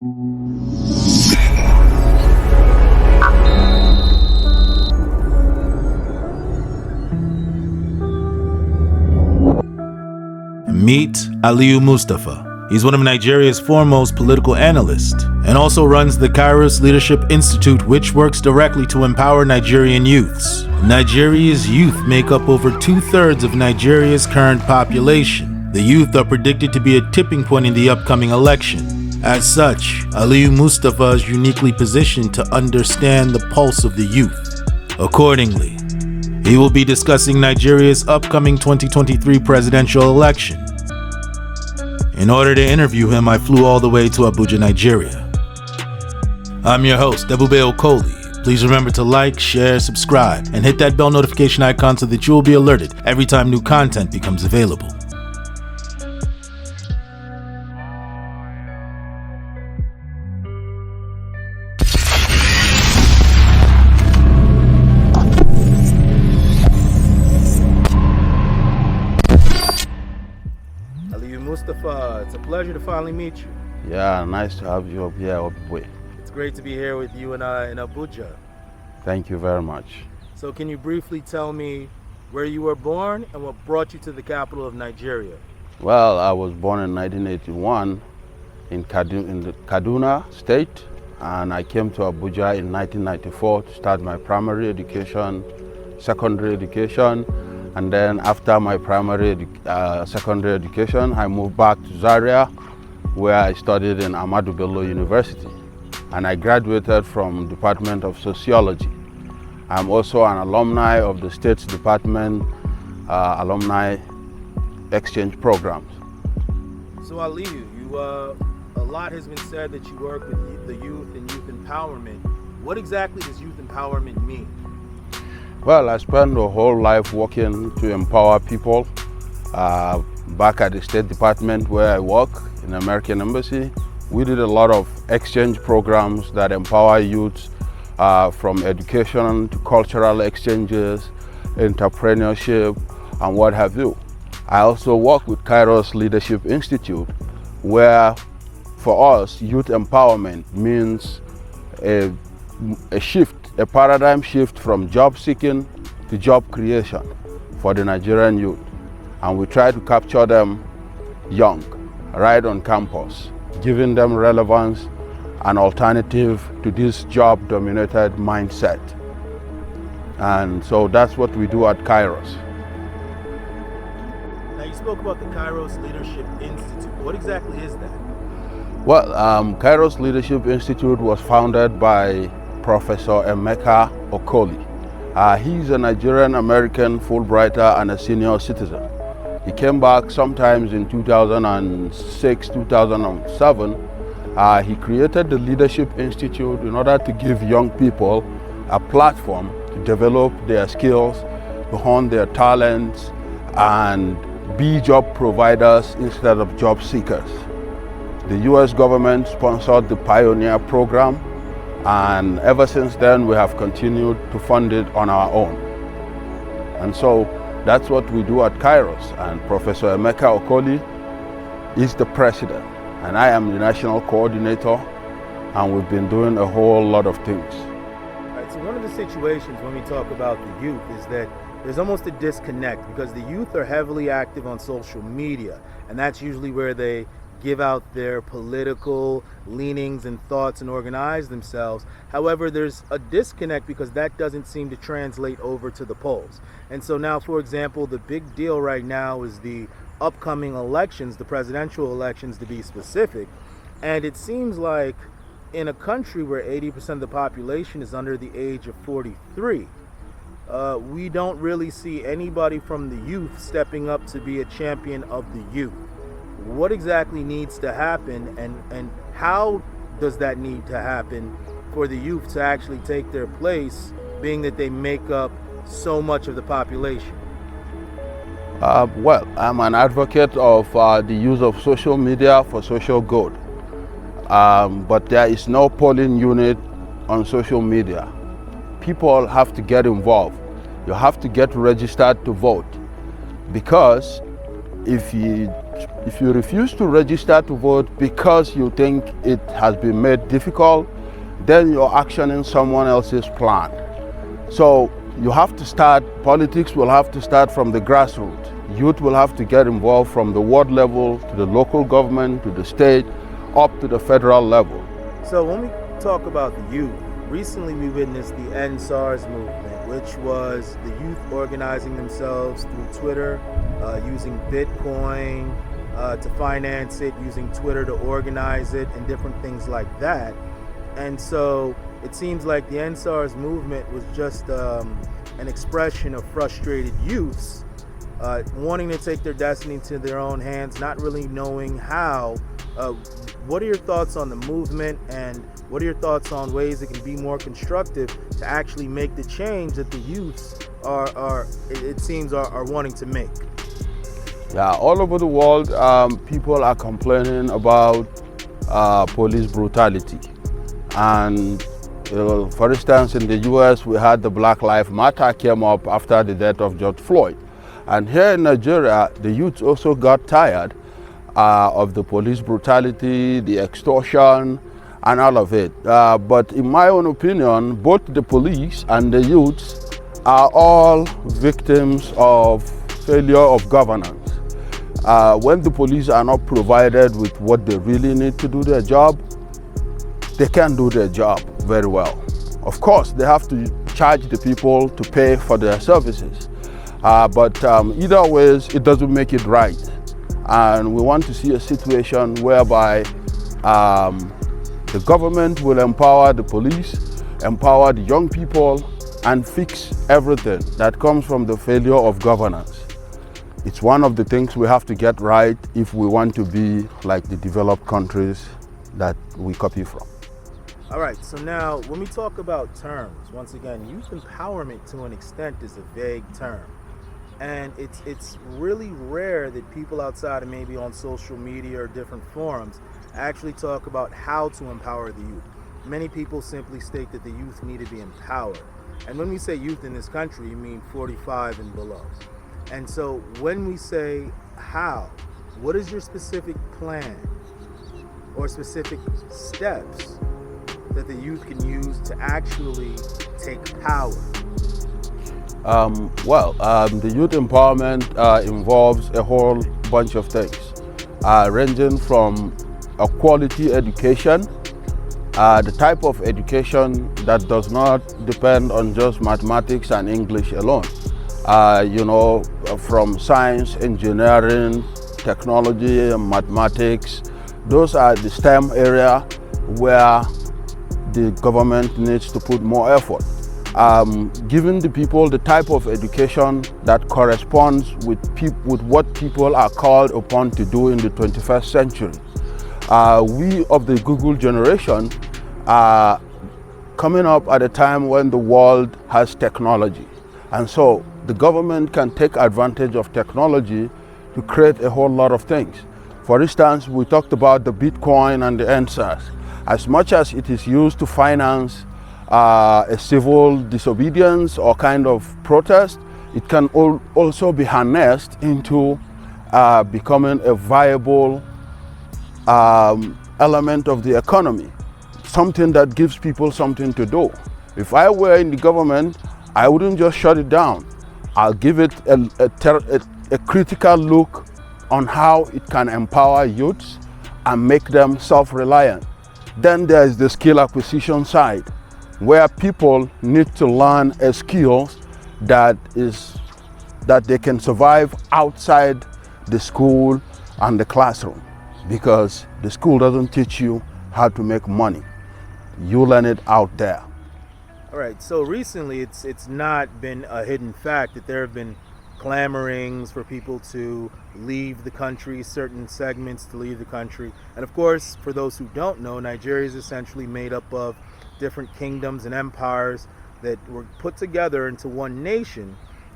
Meet Aliyu Mustapha. He's one of Nigeria's foremost political analysts and also runs the Kairos Leadership Institute, which works directly to empower Nigerian youths. Nigeria's youth make up over 2/3 of Nigeria's current population. The youth are predicted to be a tipping point in the upcoming election. As such, Aliyu Mustapha is uniquely positioned to understand the pulse of the youth. Accordingly, he will be discussing Nigeria's upcoming 2023 presidential election. In order to interview him, I flew all the way to Abuja, Nigeria. I'm your host, Ebube Okoli. Please remember to like, share, subscribe, and hit that bell notification icon so that you will be alerted every time new content becomes available. Mustapha, it's a pleasure to finally meet you. Yeah, nice to have you up here, Obwe. It's great to be here with you in Abuja. Thank you very much. So can you briefly tell me where you were born and what brought you to the capital of Nigeria? Well, I was born in 1981 in the Kaduna State, and I came to Abuja in 1994 to start my primary education, secondary education, and then after my secondary education, I moved back to Zaria, where I studied in Ahmadu Bello University, and I graduated from Department of Sociology. I'm also an alumni of the State's Department Alumni Exchange Programs. So Aliyu, a lot has been said that you work with the youth and youth empowerment. What exactly does youth empowerment mean? Well, I spent the whole life working to empower people. Back at the State Department where I work in the American Embassy, we did a lot of exchange programs that empower youths from education to cultural exchanges, entrepreneurship, and what have you. I also work with Kairos Leadership Institute, where for us, youth empowerment means a paradigm shift from job seeking to job creation for the Nigerian youth. And we try to capture them young, right on campus, giving them relevance and alternative to this job-dominated mindset. And so that's what we do at Kairos. Now you spoke about the Kairos Leadership Institute. What exactly is that? Well, Kairos Leadership Institute was founded by Professor Emeka Okoli. He's a Nigerian-American Fulbrighter and a senior citizen. He came back sometimes in 2006, 2007. He created the Leadership Institute in order to give young people a platform to develop their skills, to hone their talents, and be job providers instead of job seekers. The US government sponsored the Pioneer program, and ever since then we have continued to fund it on our own. And so that's what we do at Kairos, and Professor Emeka Okoli is the president, and I am the national coordinator, and we've been doing a whole lot of things. All right, so one of the situations when we talk about the youth is that there's almost a disconnect because the youth are heavily active on social media, and that's usually where they give out their political leanings and thoughts and organize themselves. However, there's a disconnect because that doesn't seem to translate over to the polls. And so now, for example, the big deal right now is the upcoming elections, the presidential elections to be specific. And it seems like in a country where 80% of the population is under the age of 43, we don't really see anybody from the youth stepping up to be a champion of the youth. What exactly needs to happen, and how does that need to happen for the youth to actually take their place, being that they make up so much of the population? Well, I'm an advocate of the use of social media for social good, but there is no polling unit on social media. People have to get involved. You have to get registered to vote, because if If you refuse to register to vote because you think it has been made difficult, then you're actioning someone else's plan. So you have to start, politics will have to start from the grassroots. Youth will have to get involved from the ward level to the local government, to the state, up to the federal level. So when we talk about the youth, recently we witnessed the EndSARS movement, which was the youth organizing themselves through Twitter, using Bitcoin to finance it, using Twitter to organize it, and different things like that. And so it seems like the EndSARS movement was just an expression of frustrated youths wanting to take their destiny into their own hands, not really knowing how. What are your thoughts on the movement, and what are your thoughts on ways it can be more constructive to actually make the change that the youths it seems are wanting to make? Yeah, all over the world, people are complaining about police brutality. And for instance, in the US, we had the Black Lives Matter came up after the death of George Floyd. And here in Nigeria, the youth also got tired of the police brutality, the extortion, and all of it. But in my own opinion, both the police and the youths are all victims of failure of governance. When the police are not provided with what they really need to do their job, they can't do their job very well. Of course, they have to charge the people to pay for their services. But either ways, it doesn't make it right. And we want to see a situation whereby the government will empower the police, empower the young people, and fix everything that comes from the failure of governance. It's one of the things we have to get right if we want to be like the developed countries that we copy from. All right, so now when we talk about terms, once again, youth empowerment to an extent is a vague term. And it's really rare that people outside of maybe on social media or different forums actually talk about how to empower the youth. Many people simply state that the youth need to be empowered. And when we say youth in this country, you mean 45 and below. And so when we say how, what is your specific plan or specific steps that the youth can use to actually take power? The youth empowerment involves a whole bunch of things, ranging from a quality education, the type of education that does not depend on just mathematics and English alone. From science, engineering, technology, and mathematics. Those are the STEM area where the government needs to put more effort. Giving the people the type of education that corresponds with what people are called upon to do in the 21st century. We of the Google generation are coming up at a time when the world has technology. And so the government can take advantage of technology to create a whole lot of things. For instance, we talked about the Bitcoin and the EndSARS. As much as it is used to finance a civil disobedience or kind of protest, it can also be harnessed into becoming a viable element of the economy, something that gives people something to do. If I were in the government, I wouldn't just shut it down. I'll give it a critical look on how it can empower youths and make them self-reliant. Then there is the skill acquisition side, where people need to learn a skill that they can survive outside the school and the classroom, because the school doesn't teach you how to make money. You learn it out there. All right, so recently it's not been a hidden fact that there have been clamorings for people to leave the country, certain segments to leave the country. And of course, for those who don't know, Nigeria is essentially made up of different kingdoms and empires that were put together into one nation.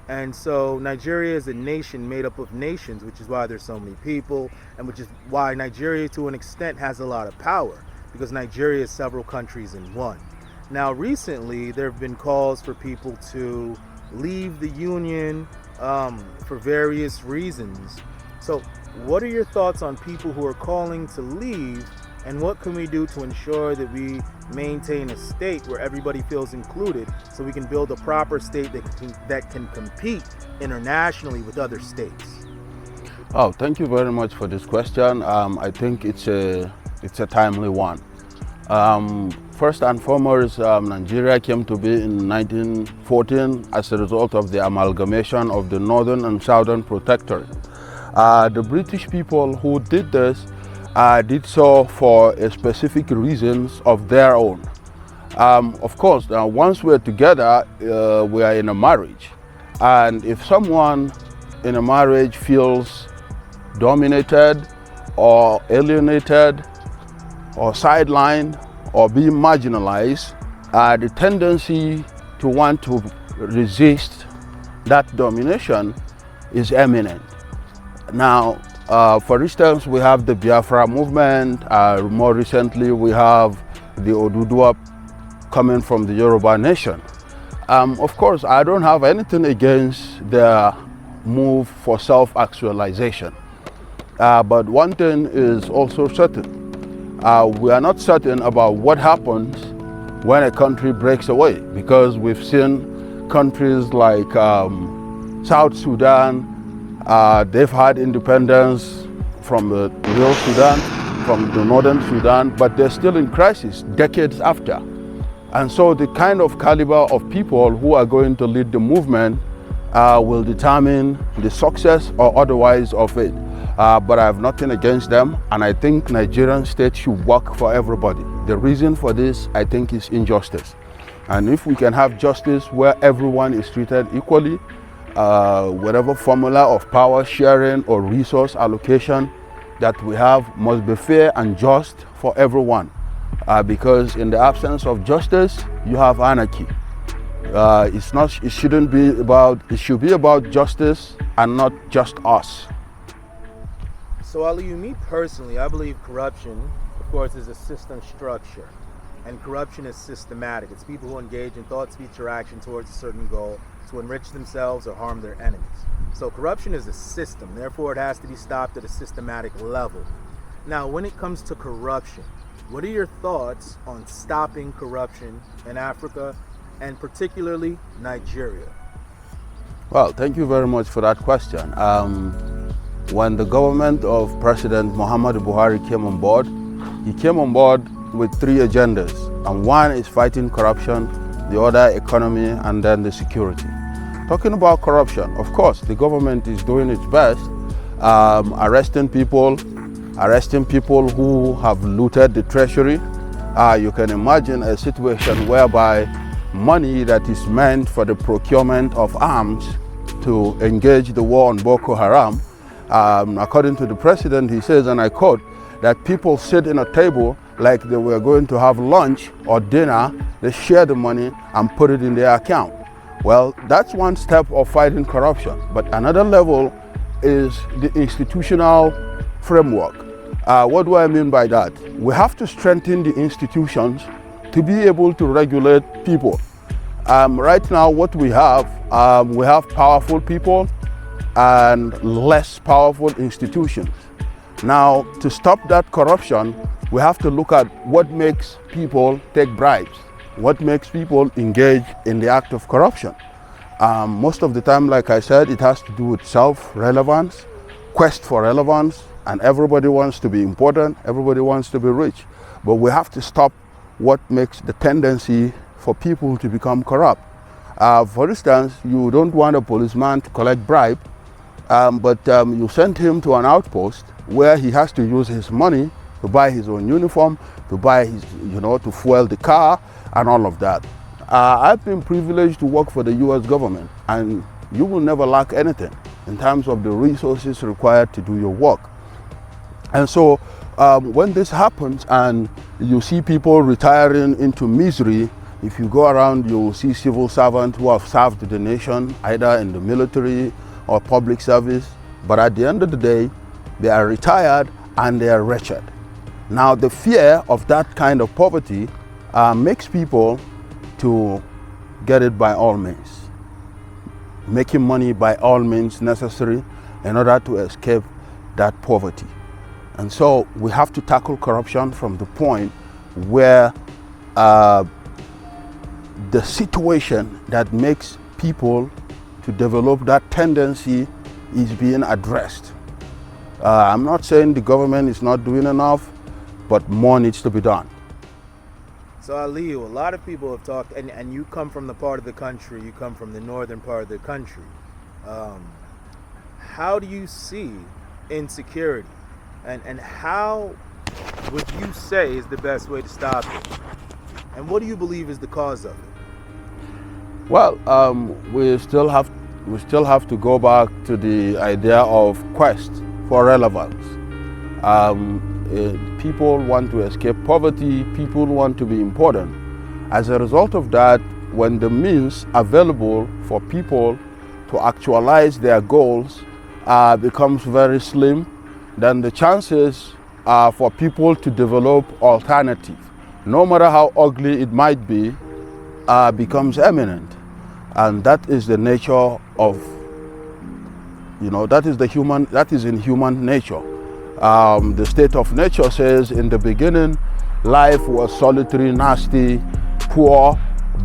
And so Nigeria is a nation made up of nations, which is why there's so many people, and which is why Nigeria to an extent has a lot of power, because Nigeria is several countries in one. Now recently there have been calls for people to leave the union for various reasons. So what are your thoughts on people who are calling to leave, and what can we do to ensure that we maintain a state where everybody feels included, so we can build a proper state that can compete internationally with other states? Oh, thank you very much for this question. I think it's a timely one. First and foremost, Nigeria came to be in 1914 as a result of the amalgamation of the Northern and Southern Protectorate. The British people who did this did so for a specific reasons of their own. Of course, once we're together, we are in a marriage. And if someone in a marriage feels dominated or alienated or sidelined or being marginalized, the tendency to want to resist that domination is eminent. Now, for instance, we have the Biafra movement. More recently, we have the Oduduwa coming from the Yoruba nation. Of course, I don't have anything against their move for self-actualization. But one thing is also certain. We are not certain about what happens when a country breaks away, because we've seen countries like South Sudan. They've had independence from the real Sudan, from the northern Sudan, but they're still in crisis decades after. And so the kind of caliber of people who are going to lead the movement will determine the success or otherwise of it. But I have nothing against them, and I think Nigerian state should work for everybody. The reason for this, I think, is injustice. And if we can have justice where everyone is treated equally, whatever formula of power sharing or resource allocation that we have must be fair and just for everyone. Because in the absence of justice, you have anarchy. It should be about justice and not just us. So Aliyu, me personally, I believe corruption, of course, is a system structure. And corruption is systematic. It's people who engage in thought, speech, or action towards a certain goal to enrich themselves or harm their enemies. So corruption is a system. Therefore, it has to be stopped at a systematic level. Now, when it comes to corruption, what are your thoughts on stopping corruption in Africa, and particularly Nigeria? Well, thank you very much for that question. When the government of President Muhammadu Buhari came on board, he came on board with three agendas. And one is fighting corruption, the other economy, and then the security. Talking about corruption, of course, the government is doing its best, arresting people who have looted the treasury. You can imagine a situation whereby money that is meant for the procurement of arms to engage the war on Boko Haram, according to the president, he says, and I quote, that people sit in a table like they were going to have lunch or dinner, they share the money and put it in their account. Well, that's one step of fighting corruption. But another level is the institutional framework. What do I mean by that? We have to strengthen the institutions to be able to regulate people. Right now, what we have powerful people and less powerful institutions. Now, to stop that corruption, we have to look at what makes people take bribes, what makes people engage in the act of corruption. Most of the time, like I said, it has to do with self-relevance, quest for relevance, and everybody wants to be important, everybody wants to be rich. But we have to stop what makes the tendency for people to become corrupt. For instance, you don't want a policeman to collect bribe, but you send him to an outpost where he has to use his money to buy his own uniform, to buy his, to fuel the car and all of that. I've been privileged to work for the US government, and you will never lack anything in terms of the resources required to do your work. And so when this happens and you see people retiring into misery, if you go around, you will see civil servants who have served the nation, either in the military or public service, but at the end of the day, they are retired and they are wretched. Now, the fear of that kind of poverty makes people to get it by all means, making money by all means necessary in order to escape that poverty. And so we have to tackle corruption from the point where the situation that makes people to develop that tendency is being addressed. I'm not saying the government is not doing enough, but more needs to be done. So Aliyu, a lot of people have talked, and you come from the part of the country, you come from the northern part of the country. How do you see insecurity? And how would you say is the best way to stop it? And what do you believe is the cause of it? Well, we still have to go back to the idea of quest for relevance. People want to escape poverty, people want to be important. As a result of that, when the means available for people to actualize their goals becomes very slim, then the chances for people to develop alternative, no matter how ugly it might be, becomes eminent. And that is the nature of, that is in human nature. The state of nature says in the beginning, life was solitary, nasty, poor,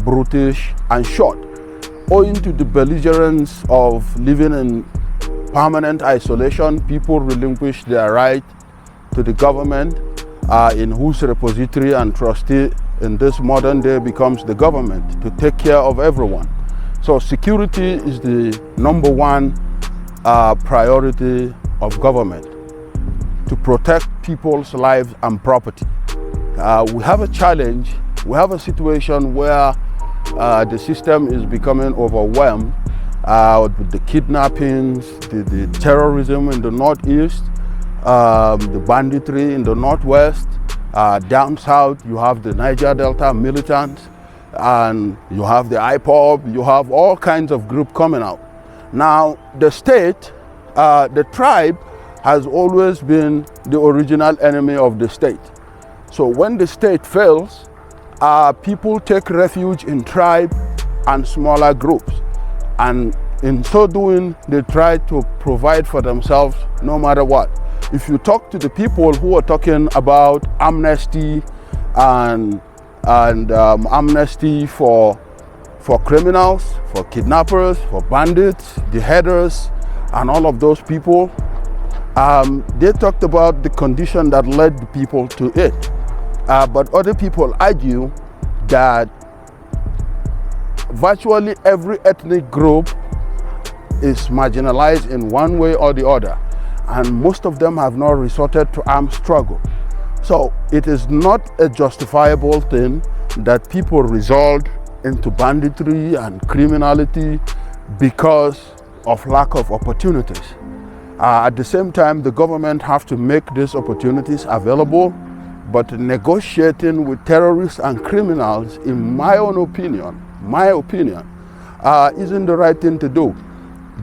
brutish, and short. Owing to the belligerence of living in permanent isolation, people relinquish their right to the government, in whose repository and trustee in this modern day becomes the government to take care of everyone. So security is the number one priority of government, to protect people's lives and property. We have a challenge, we have a situation where the system is becoming overwhelmed with the kidnappings, the terrorism in the northeast, the banditry in the northwest. Down south, you have the Niger Delta militants, and you have the IPOB, you have all kinds of groups coming out. Now, the state, the tribe, has always been the original enemy of the state. So when the state fails, people take refuge in tribe and smaller groups. And in so doing, they try to provide for themselves no matter what. If you talk to the people who are talking about amnesty and amnesty for criminals, for kidnappers, for bandits, the headers, and all of those people, they talked about the condition that led the people to it. But other people argue that virtually every ethnic group is marginalized in one way or the other, and most of them have not resorted to armed struggle. So it is not a justifiable thing that people resort into banditry and criminality because of lack of opportunities. At the same time, the government have to make these opportunities available, but negotiating with terrorists and criminals, in my own opinion, isn't the right thing to do.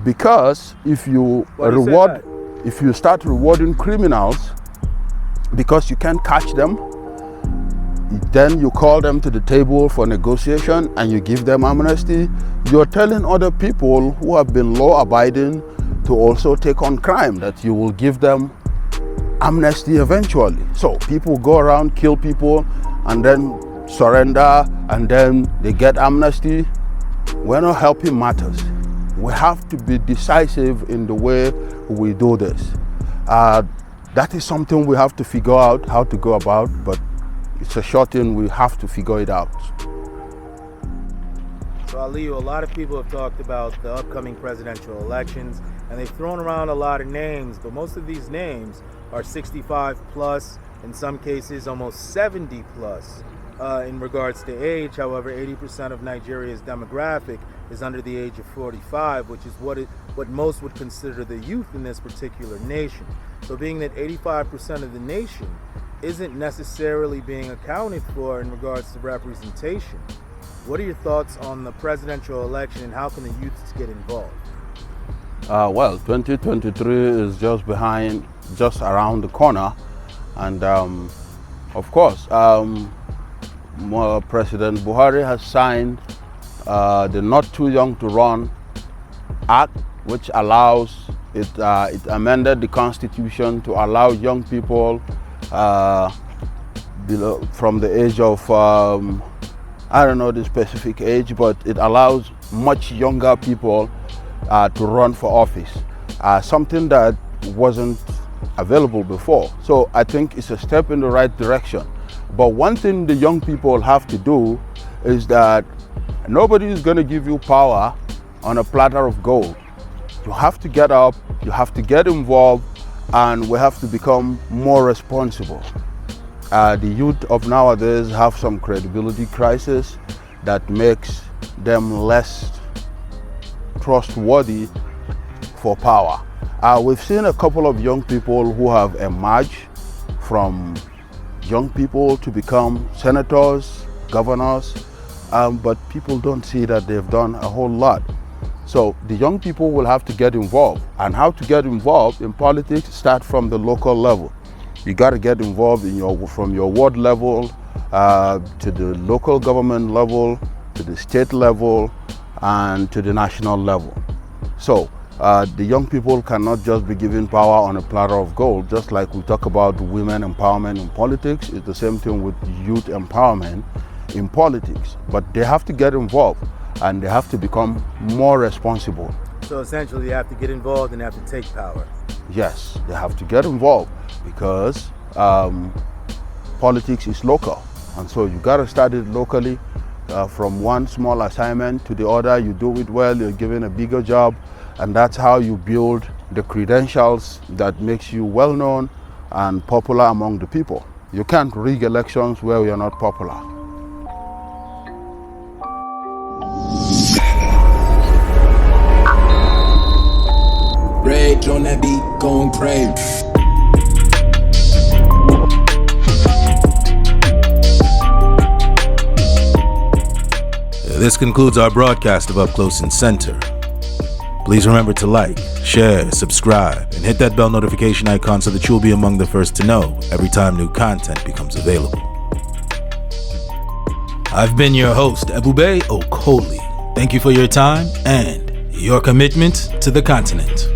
Because if you start rewarding criminals because you can't catch them, then you call them to the table for negotiation and you give them amnesty, you're telling other people who have been law-abiding to also take on crime, that you will give them amnesty eventually. So people go around, kill people, and then surrender, and then they get amnesty. We're not helping matters. We have to be decisive in the way we do this. That is something we have to figure out how to go about, but it's a short thing, we have to figure it out. So Aliyu, a lot of people have talked about the upcoming presidential elections, and they've thrown around a lot of names, but most of these names are 65 plus, in some cases almost 70 plus. In regards to age, however, 80% of Nigeria's demographic is under the age of 45, which is what most would consider the youth in this particular nation. So being that 85% of the nation isn't necessarily being accounted for in regards to representation, what are your thoughts on the presidential election and how can the youths get involved? Well, 2023 is just around the corner, and of course, President Buhari has signed the Not Too Young to Run Act, which allows It amended the Constitution to allow young people from the age of, I don't know the specific age, but it allows much younger people to run for office, something that wasn't available before. So I think it's a step in the right direction. But one thing the young people have to do is that nobody is going to give you power on a platter of gold. You have to get up, you have to get involved, and we have to become more responsible. The youth of nowadays have some credibility crisis that makes them less trustworthy for power. We've seen a couple of young people who have emerged from young people to become senators, governors, but people don't see that they've done a whole lot. So the young people will have to get involved. And how to get involved in politics start from the local level. You got to get involved from your ward level to the local government level, to the state level, and to the national level. So the young people cannot just be given power on a platter of gold. Just like we talk about women empowerment in politics, it's the same thing with youth empowerment in politics. But they have to get involved and they have to become more responsible. So essentially, they have to get involved and have to take power. Yes, they have to get involved because politics is local. And so you got to start it locally. From one small assignment to the other, you do it well, you're given a bigger job, and that's how you build the credentials that makes you well known and popular among the people. You can't rig elections where you're not popular. Rage on that beat, going crazy. This concludes our broadcast of Up Close and Center. Please remember to like, share, subscribe, and hit that bell notification icon so that you'll be among the first to know every time new content becomes available. I've been your host, Ebube Okoli. Thank you for your time and your commitment to the continent.